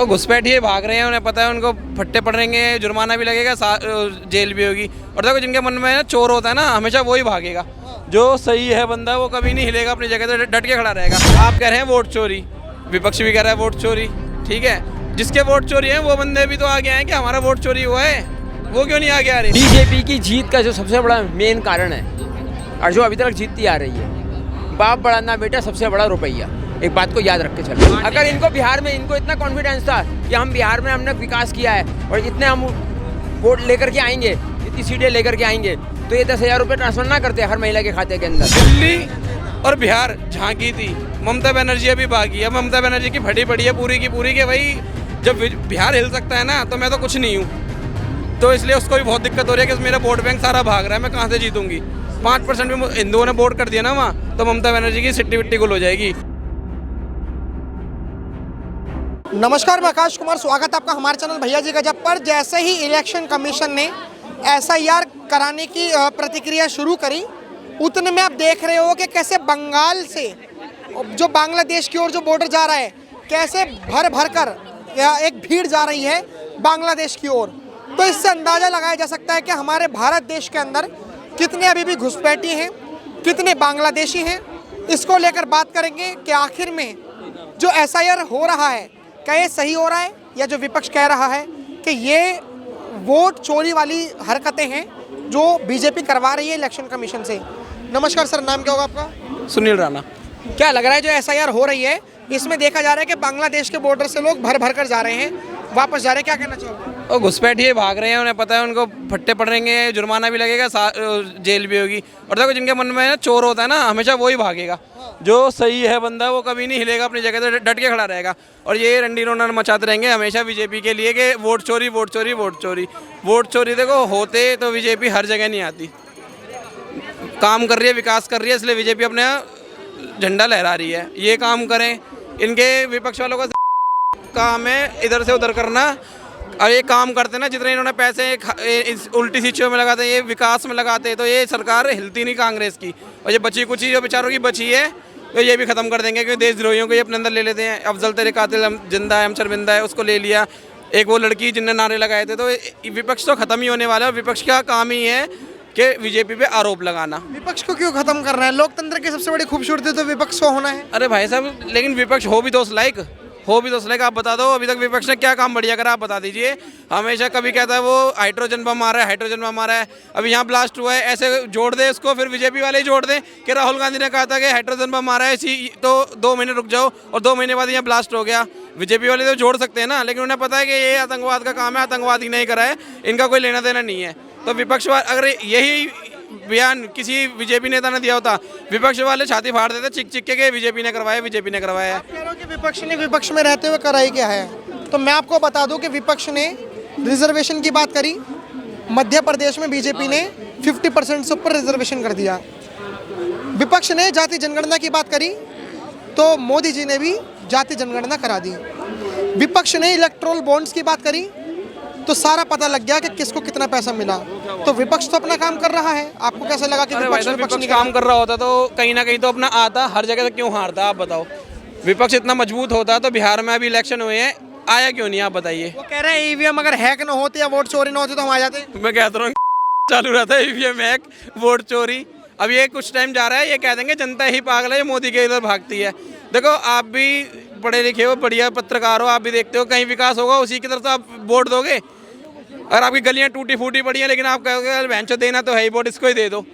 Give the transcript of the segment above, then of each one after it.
और घुसपैठिए भाग रहे हैं, उन्हें पता है उनको फट्टे पड़ेंगे, जुर्माना भी लगेगा, जेल भी होगी। और देखो जिनके मन में ना चोर होता है ना, हमेशा वही भागेगा। जो सही है बंदा वो कभी नहीं हिलेगा, अपनी जगह से डट के खड़ा रहेगा। आप कह रहे हैं वोट चोरी, विपक्ष भी कह रहा है वोट चोरी, ठीक है। जिसके वोट चोरी है वो बंदे भी तो आगे आए कि हमारा वोट चोरी हुआ है, वो क्यों नहीं आगे आ रहे? बीजेपी की जीत का जो सबसे बड़ा मेन कारण है और जो अभी तक जीतती आ रही है, बाप बड़ा ना बेटा, सबसे बड़ा रुपया। एक बात को याद रख के चलो। अगर इनको बिहार में इनको इतना कॉन्फिडेंस था कि हम बिहार में हमने विकास किया है और इतने हम वोट लेकर के आएंगे, इतनी सीटें लेकर के आएंगे, तो ये 10,000 रुपये ट्रांसफर ना करते हर महिला के खाते के अंदर। दिल्ली और बिहार झांकी थी, ममता बनर्जी अभी भागी है। ममता बनर्जी की फटी पड़ी है पूरी की पूरी के भाई, जब बिहार हिल सकता है ना तो मैं तो कुछ नहीं हूँ। तो इसलिए उसको भी बहुत दिक्कत हो रही है कि मेरा वोट बैंक सारा भाग रहा है, मैं कहाँ से जीतूंगी। 5% भी हिंदुओं ने वोट कर दिया ना वहाँ, तो ममता बनर्जी की सिट्टी विट्टी गुल हो जाएगी। नमस्कार, मैं आकाश कुमार, स्वागत है आपका हमारे चैनल भैया जी गजब पर। जैसे ही इलेक्शन कमीशन ने SIR कराने की प्रतिक्रिया शुरू करी, उतने में आप देख रहे हो कि कैसे बंगाल से जो बांग्लादेश की ओर जो बॉर्डर जा रहा है, कैसे भर भर कर एक भीड़ जा रही है बांग्लादेश की ओर। तो इससे अंदाज़ा लगाया जा सकता है कि हमारे भारत देश के अंदर कितने अभी भी घुसपैठी हैं, कितने बांग्लादेशी हैं। इसको लेकर बात करेंगे कि आखिर में जो SIR हो रहा है, क्या ये सही हो रहा है, या जो विपक्ष कह रहा है कि ये वोट चोरी वाली हरकतें हैं जो बीजेपी करवा रही है इलेक्शन कमीशन से। नमस्कार सर, नाम क्या होगा आपका? सुनील राणा। क्या लग रहा है जो SIR हो रही है, इसमें देखा जा रहा है कि बांग्लादेश के बॉर्डर से लोग भर भर कर जा रहे हैं, वापस जा रहे हैं, क्या कहना चाहोगे? और घुसपैठिए भाग रहे हैं, उन्हें पता है उनको फट्टे पड़ेंगे, जुर्माना भी लगेगा, जेल भी होगी। और देखो जिनके मन में ना चोर होता है ना, हमेशा वही भागेगा। जो सही है बंदा वो कभी नहीं हिलेगा, अपनी जगह से डट के खड़ा रहेगा। और ये रंडी रोना मचाते रहेंगे हमेशा बीजेपी के लिए कि वोट चोरी वोट चोरी वोट चोरी वोट चोरी। देखो होते तो बीजेपी हर जगह नहीं आती, काम कर रही है, विकास कर रही है, इसलिए बीजेपी अपने झंडा लहरा रही है। ये काम करें, इनके विपक्ष वालों का काम है इधर से उधर करना। और ये काम करते ना, जितने इन्होंने पैसे इस उल्टी चीज़ों में लगाते, ये विकास में लगाते, तो ये सरकार हिलती नहीं कांग्रेस की। और ये बची कुछ जो बेचारों की बची है, तो ये भी ख़त्म कर देंगे, क्योंकि देशद्रोहियों को ये अपने अंदर ले लेते हैं। अफजल तेरे कातिल जिंदा है, हम शर्मिंदा है, उसको ले लिया। एक वो लड़की जिनने नारे लगाए थे, तो विपक्ष तो ख़त्म ही होने वाला है। और विपक्ष का काम ही है कि बीजेपी पे आरोप लगाना। विपक्ष को क्यों खत्म कर रहा है? लोकतंत्र की सबसे बड़ी खूबसूरती तो विपक्ष को होना है। अरे भाई साहब, लेकिन विपक्ष हो भी तो उस लायक, आप बता दो अभी तक विपक्ष ने क्या काम बढ़िया करा, आप बता दीजिए। हमेशा कभी कहता है वो हाइड्रोजन बम आ रहा है, हाइड्रोजन बम आ रहा है, अभी यहाँ ब्लास्ट हुआ है, ऐसे जोड़ दे इसको, फिर बीजेपी वाले ही जोड़ दें कि राहुल गांधी ने कहा था कि हाइड्रोजन बम आ रहा है, इसी तो 2 महीने रुक जाओ, और 2 महीने बाद यहाँ ब्लास्ट हो गया। बीजेपी वाले तो जोड़ सकते हैं ना, लेकिन उन्हें पता है कि ये आतंकवाद का काम है, आतंकवादी नहीं करा है, इनका कोई लेना देना नहीं है। तो विपक्ष अगर यही बयान किसी बीजेपी नेता ने दिया होता, विपक्ष वाले छाती फाड़ देते चिक चिक के बीजेपी ने करवाया, बीजेपी ने करवाया। आप कह रहे हो कि विपक्ष ने विपक्ष में रहते हुए कराई क्या है? तो मैं आपको बता दूं कि विपक्ष ने रिजर्वेशन की बात करी, मध्य प्रदेश में बीजेपी ने 50% से ऊपर रिजर्वेशन कर दिया। विपक्ष ने जाति जनगणना की बात करी, तो मोदी जी ने भी जाति जनगणना करा दी। विपक्ष ने इलेक्ट्रोल बॉन्ड्स की बात करी, तो सारा पता लग गया कि किसको कितना पैसा मिला। तो विपक्ष तो अपना काम कर रहा है। आपको कैसा लगा कि विपक्ष नहीं काम कर रहा होता तो कहीं ना कहीं तो अपना आता, हर जगह तो क्यों हारता? आप बताओ, विपक्ष इतना मजबूत होता तो बिहार में अभी इलेक्शन हुए हैं, आया क्यों नहीं? आप बताइए। वो कह रहे हैं EVM अगर हैक ना होते या वोट चोरी ना होती तो हम आ जाते। मैं कहता रहा हूँ चालू रहता है EVM हैक, वोट चोरी। अब ये कुछ टाइम जा रहा है, ये कह देंगे जनता ही पागल है, मोदी के इधर भागती है। देखो आप भी पढ़े लिखे हो, बढ़िया पत्रकार हो, आप भी देखते हो कहीं विकास होगा उसी की तरफ से आप वोट दोगे। और आपकी गलियां टूटी फूटी पड़ी हैं, लेकिन आप कहोगे भैंचो देना तो है ही, वोट इसको ही दे दो।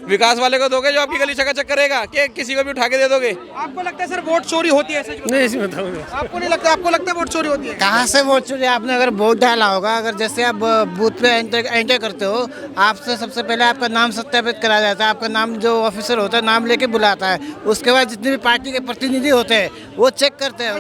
विकास वाले को दोगे जो आपकी गली चकाचक करेगा, कि किसी को भी उठा के दे दोगे? आपको लगता है सर वोट चोरी होती है? नहीं, इसमें बताऊंगा। आपको नहीं लगता? आपको लगता है वोट चोरी होती है? कहाँ से वोट चोरी? आपने अगर वोट डाला होगा, अगर जैसे आप बूथ पे एंटर करते हो, आपसे सबसे पहले आपका नाम सत्यापित करा जाता है। आपका नाम जो ऑफिसर होता है नाम लेके बुलाता है, उसके बाद जितने भी पार्टी के प्रतिनिधि होते हैं वो चेक करते हैं।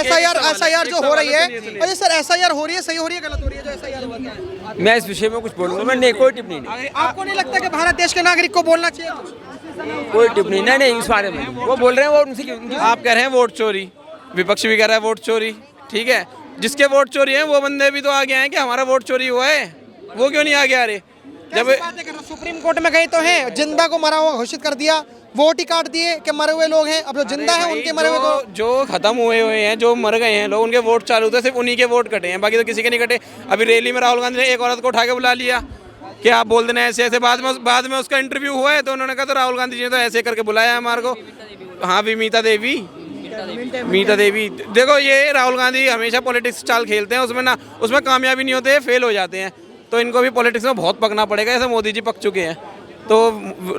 SIR जो हो रही है, अरे सर SIR हो रही है, सही हो रही है, गलत हो रही है? जो SIR हुआ क्या है? मैं इस विषय में कुछ बोलूँगा, मैं कोई टिप्पणी नहीं। आपको नहीं लगता कि भारत देश के नागरिक को बोलना चाहिए? कोई टिप्पणी नहीं इस बारे में। वो बोल रहे हैं, वो उनसे आप कह रहे हैं वोट चोरी, विपक्ष भी कह रहा है वोट चोरी, ठीक है। जिसके वोट चोरी है वो बंदे भी तो आगे आए कि हमारा वोट चोरी हुआ है, वो क्यों नहीं आगे आ रहे? जब सुप्रीम कोर्ट में गए तो हैं, जिंदा को मरा हुआ घोषित कर दिया, वोट ही काट दिए कि मरे हुए लोग हैं, अब जो जिंदा है उनके मरे हुए को जो खत्म हुए हैं, जो मर गए हैं लोग, उनके वोट चालू थे, सिर्फ उन्हीं के वोट कटे हैं, बाकी तो किसी के नहीं कटे। अभी रैली में राहुल गांधी ने एक औरत को उठा के बुला लिया कि आप बोल देना ऐसे ऐसे, बाद में उसका इंटरव्यू हुआ है तो उन्होंने कहा तो राहुल गांधी जी ने तो ऐसे करके बुलाया हमारे को। हाँ भी मीता देवी देखो, ये राहुल गांधी हमेशा पॉलिटिक्स चाल खेलते हैं, उसमें कामयाबी नहीं होते, फेल हो जाते हैं। तो इनको भी पॉलिटिक्स में बहुत पकना पड़ेगा, ऐसे मोदी जी पक चुके हैं। तो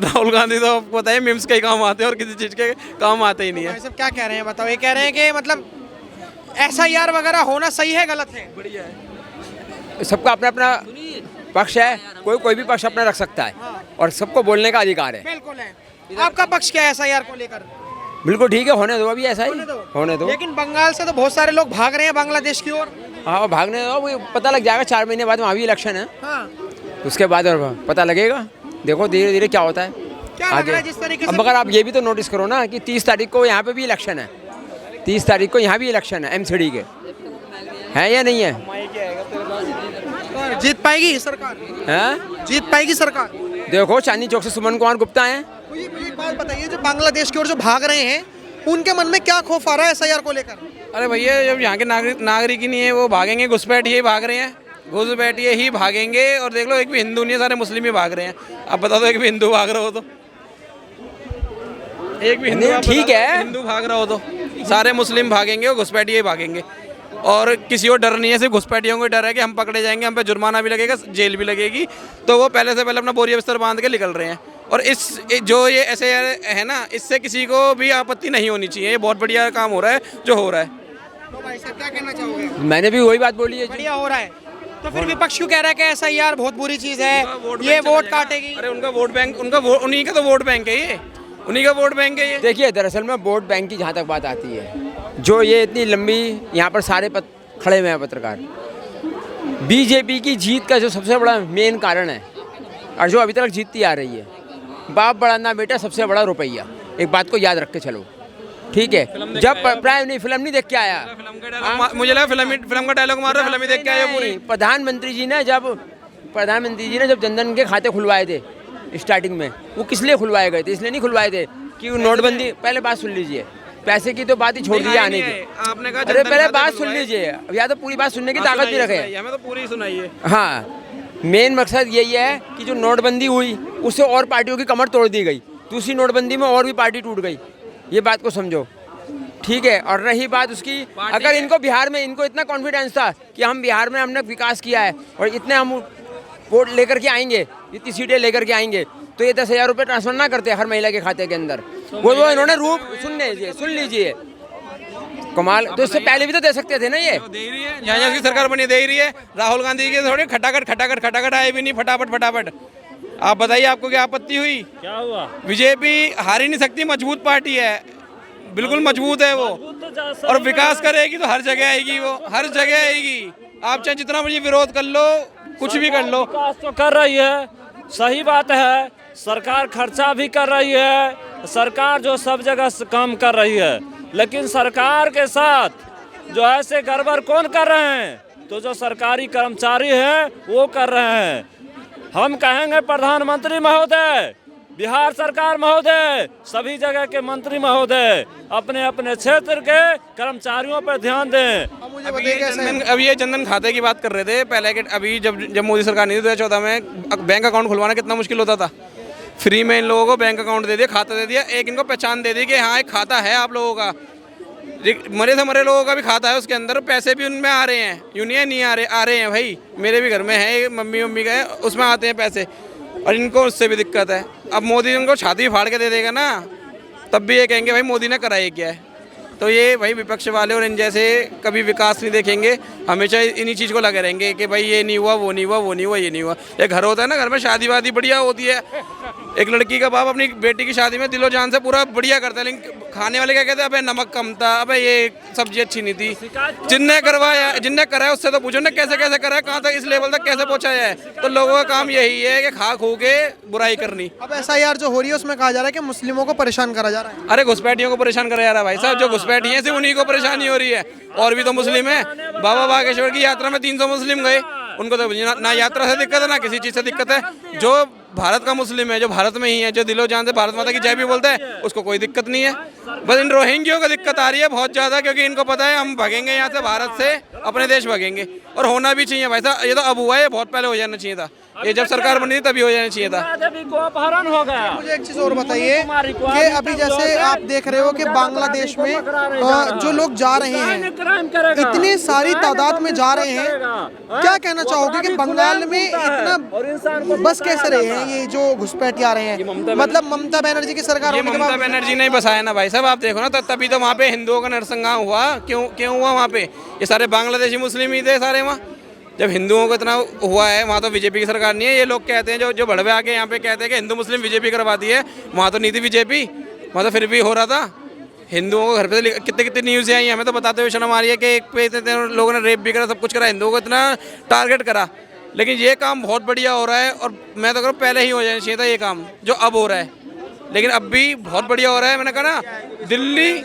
राहुल गांधी तो आपको पता है मिम्स के ही काम आते हैं और किसी चीज़ के काम आते ही नहीं है। भाई साहब क्या कह रहे हैं बताओ? ये कह रहे हैं कि मतलब SIR वगैरह होना सही है गलत है? बढ़िया है। सबका अपना अपना पक्ष है, कोई भी पक्ष अपना रख सकता है और सबको बोलने का अधिकार है। बिल्कुल है। आपका पक्ष क्या है SIR को लेकर? बिल्कुल ठीक है, होने दो, अभी ऐसा ही होने दो। लेकिन बंगाल से तो बहुत सारे लोग भाग रहे हैं बांग्लादेश की ओर। हाँ भागने दो, वो पता लग जाएगा 4 महीने बाद, वहाँ भी इलेक्शन है, हाँ। उसके बाद और पता लगेगा। देखो धीरे धीरे क्या होता है क्या लग रहा है जिस तरीके से? अब मगर आप ये भी तो नोटिस करो ना कि 30 तारीख को यहाँ पे भी इलेक्शन है, 30 तारीख को यहाँ भी इलेक्शन है MCD के, है या नहीं है? और जीत पाएगी सरकार? हैं? जीत पाएगी सरकार? देखो चांदनी चौक से सुमन कुमार गुप्ता हैं। मुझे एक बात बताइए, जो बांग्लादेश की ओर जो भाग रहे हैं उनके मन में क्या खौफ आ रहा है SIR को लेकर? अरे भैया, जब यहाँ के नागरिक ही नहीं है वो भागेंगे, घुसपैठिए भाग रहे हैं, घुसपैठिए ही भागेंगे। और देख लो एक भी हिंदू नहीं है, सारे मुस्लिम ही भाग रहे हैं। अब बता दो एक भी हिंदू भाग रहा हो तो, एक भी हिंदू आप ठीक बता दो, है। हिंदू भाग रहा हो तो सारे मुस्लिम भागेंगे और घुसपैठिए ही भागेंगे। और किसी को डर नहीं है, सिर्फ घुसपैठियों को डर है कि हम पकड़े जाएंगे, हम पे जुर्माना भी लगेगा, जेल भी लगेगी। तो वो पहले से पहले अपना बोरिया बिस्तर बांध के निकल रहे हैं। और जो ये SIR है ना, इससे किसी को भी आपत्ति नहीं होनी चाहिए। ये बहुत बढ़िया काम हो रहा है जो हो रहा है। तो भाई साहब क्या कहना चाहोगे? मैंने भी वही बात बोली है जी। बढ़िया हो रहा है, तो फिर विपक्ष क्यों कह रहा है कि SIR बहुत बुरी चीज है, ये वोट काटेगी? अरे उनका वोट बैंक, उन्हीं का तो वोट बैंक है ये, उन्हीं का वोट बैंक है ये। देखिए दरअसल में वोट बैंक की जहाँ तक बात आती है, जो ये इतनी लंबी यहाँ पर सारे खड़े हुए हैं पत्रकार, BJP की जीत का जो सबसे बड़ा मेन कारण है और जो अभी तक जीतती आ रही है, बाप बड़ा ना बेटा सबसे बड़ा रुपया। एक बात को याद रख के चलो, ठीक है? जब फिल्म नहीं देख के आया, मुझे लगा फिल्म का डायलॉग मार रहा, फिल्म ही देख के आया पूरी। प्रधानमंत्री जी ने जब जनधन के खाते खुलवाए थे स्टार्टिंग में, वो किस लिए खुलवाए गए थे? इसलिए नहीं खुलवाए थे कि नोटबंदी, पहले बात सुन लीजिए, पैसे की तो बात ही छोड़ दीजिए आने की। आपने कहा अरे पहले बात सुन लीजिए, अब या तो पूरी बात सुनने की ताकत भी रखे। हमें तो पूरी सुनाइए। हाँ, मेन मकसद यही है कि जो नोटबंदी हुई उससे और पार्टियों की कमर तोड़ दी गई, दूसरी नोटबंदी में और भी पार्टी टूट गई, ये बात को समझो, ठीक है? और रही बात उसकी, अगर इनको बिहार में इनको इतना कॉन्फिडेंस था कि हम बिहार में हमने विकास किया है और इतने हम वोट लेकर के आएंगे, इतनी सीटें लेकर के आएंगे, तो ये 10,000 रुपये ट्रांसफर ना करते हर महिला के खाते के अंदर। वो इन्होंने रूप सुन लीजिए कमाल, तो इससे पहले भी तो दे सकते थे ना। ये दे रही है, जहाँ की सरकार बनी दे रही है। राहुल गांधी के थोड़ी खटाखट आए भी नहीं, फटाफट। आप बताइए आपको क्या आपत्ति हुई? क्या हुआ? बीजेपी हार ही नहीं सकती, मजबूत पार्टी है, बिल्कुल मजबूत है वो, और विकास करेगी तो हर जगह आएगी, वो हर जगह आएगी। आप चाहे जितना मुझे विरोध कर लो, कुछ भी कर लो, विकास तो कर रही है, सही बात है। सरकार खर्चा भी कर रही है, सरकार जो सब जगह काम कर रही है, लेकिन सरकार के साथ जो ऐसे गड़बड़ कौन कर रहे हैं? तो जो सरकारी कर्मचारी हैं वो कर रहे हैं। हम कहेंगे प्रधानमंत्री महोदय, बिहार सरकार महोदय, सभी जगह के मंत्री महोदय अपने अपने क्षेत्र के कर्मचारियों पर ध्यान दें। अभी ये जनधन खाते की बात कर रहे थे पहले के, अभी जब मोदी सरकार नहीं थी 2014 में, बैंक अकाउंट खुलवाना कितना मुश्किल होता था। फ्री में इन लोगों को बैंक अकाउंट दे दिया, खाता दे दिया, एक इनको पहचान दे दी कि हाँ एक खाता है आप लोगों का, मरे से मरे लोगों का भी खाता है, उसके अंदर पैसे भी उनमें आ रहे हैं, यूनियन नहीं आ रहे हैं भाई। मेरे भी घर में है, मम्मी का है, उसमें आते हैं पैसे, और इनको उससे भी दिक्कत है। अब मोदी उनको छाती फाड़ के दे देगा ना, तब भी ये कहेंगे भाई मोदी ने कराया क्या है। तो ये भाई विपक्ष वाले और इन जैसे कभी विकास नहीं देखेंगे, हमेशा इन्हीं चीज़ को लगे रहेंगे कि भाई ये नहीं हुआ, वो नहीं हुआ, वो नहीं हुआ, ये नहीं हुआ। एक घर होता है ना, घर में शादी वादी बढ़िया होती है, एक लड़की का बाप अपनी बेटी की शादी में दिलो जान से पूरा बढ़िया करता है, लेकिन खाने वाले क्या कहते हैं, अबे नमक कम था, अबे ये सब्जी अच्छी नहीं थी। जिनने कराया उससे तो पूछो ना कैसे कैसे कराया, कहाँ तक इस लेवल तक कैसे पहुँचाया है। तो लोगों का काम यही है कि खा खू के बुराई करनी। अब SIR जो हो रही है उसमें कहा जा रहा है कि मुस्लिमों को परेशान करा जा रहा है। अरे घुसपैठियों को परेशान करा जा रहा है भाई साहब, जो घुसपैठी हैं सिर्फ उन्हीं को परेशानी हो रही है, और भी तो मुस्लिम है। बाबा बागेश्वर की यात्रा में 300 मुस्लिम गए, उनको तो ना यात्रा से दिक्कत है ना किसी चीज़ से दिक्कत है। जो भारत का मुस्लिम है, जो भारत में ही है, जो दिलो जान से भारत माता की जय भी बोलता है, उसको कोई दिक्कत नहीं है। बस इन रोहिंग्यों को दिक्कत आ रही है बहुत ज़्यादा, क्योंकि इनको पता है हम भागेंगे यहाँ से, भारत से अपने देश भागेंगे। और होना भी चाहिए भाई साहब, ये तो अब हुआ है, बहुत पहले हो जाना चाहिए था। ये जब सरकार बनी थी तभी हो जाना चाहिए था। देवी को अपहरण हो गया। मुझे एक चीज़ और बताइए कि अभी जैसे आप देख रहे हो कि बांग्लादेश में जो लोग जा रहे हैं, इतनी सारी तादाद में जा रहे हैं, क्या कहना चाहोगे कि बंगाल में इतना बस कैसे रहे हैं ये जो घुसपैठ आ रहे हैं? मतलब ममता बनर्जी की सरकार ये होने के ममता बाद बनर्जी ने ही बसाया ना भाई साहब, आप देखो ना, तो तभी तो वहाँ पे हिंदुओं का नरसंहार हुआ। क्यों हुआ वहाँ पे? ये सारे बांग्लादेशी मुस्लिम ही थे सारे वहाँ। जब हिंदुओं को इतना हुआ है, वहाँ तो बीजेपी की सरकार नहीं है। ये लोग कहते हैं जो भड़वे आके यहाँ पे कहते हैं कि हिंदू मुस्लिम बीजेपी करवाती है, वहाँ तो नहीं थी बीजेपी, वहाँ तो फिर भी हो रहा था। हिंदुओं को घर पे कितनी कितनी न्यूज़ आई, हमें तो बताते हुए शर्म आ रही है कि एक पे इतने लोगों ने रेप भी करा, सब कुछ करा, हिंदुओं को इतना टारगेट करा। लेकिन ये काम बहुत बढ़िया हो रहा है, और मैं तो कह रहा हूँ पहले ही हो जाना चाहिए था ये काम जो अब हो रहा है, लेकिन अब भी बहुत बढ़िया हो रहा है। मैंने कहा ना, दिल्ली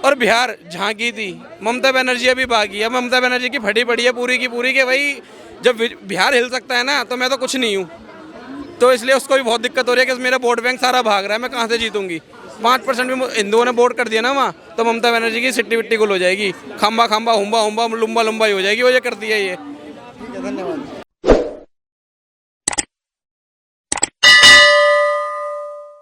और बिहार झांकी थी, ममता बनर्जी अभी भागी। अब ममता बनर्जी की फटी पड़ी है पूरी की पूरी, कि भाई जब बिहार हिल सकता है ना, तो मैं तो कुछ नहीं हूँ। तो इसलिए उसको भी बहुत दिक्कत हो रही है कि मेरा वोट बैंक सारा भाग रहा है, मैं कहाँ से जीतूंगी। 5% भी हिंदुओं ने वोट कर दिया ना वहाँ, तो ममता बनर्जी की सिट्टी विट्टी गुल हो जाएगी, खंबा खंबा हुम्बा हुम्बा लुम्बा लुम्बा ही हो जाएगी। वो ये करती है ये। धन्यवाद।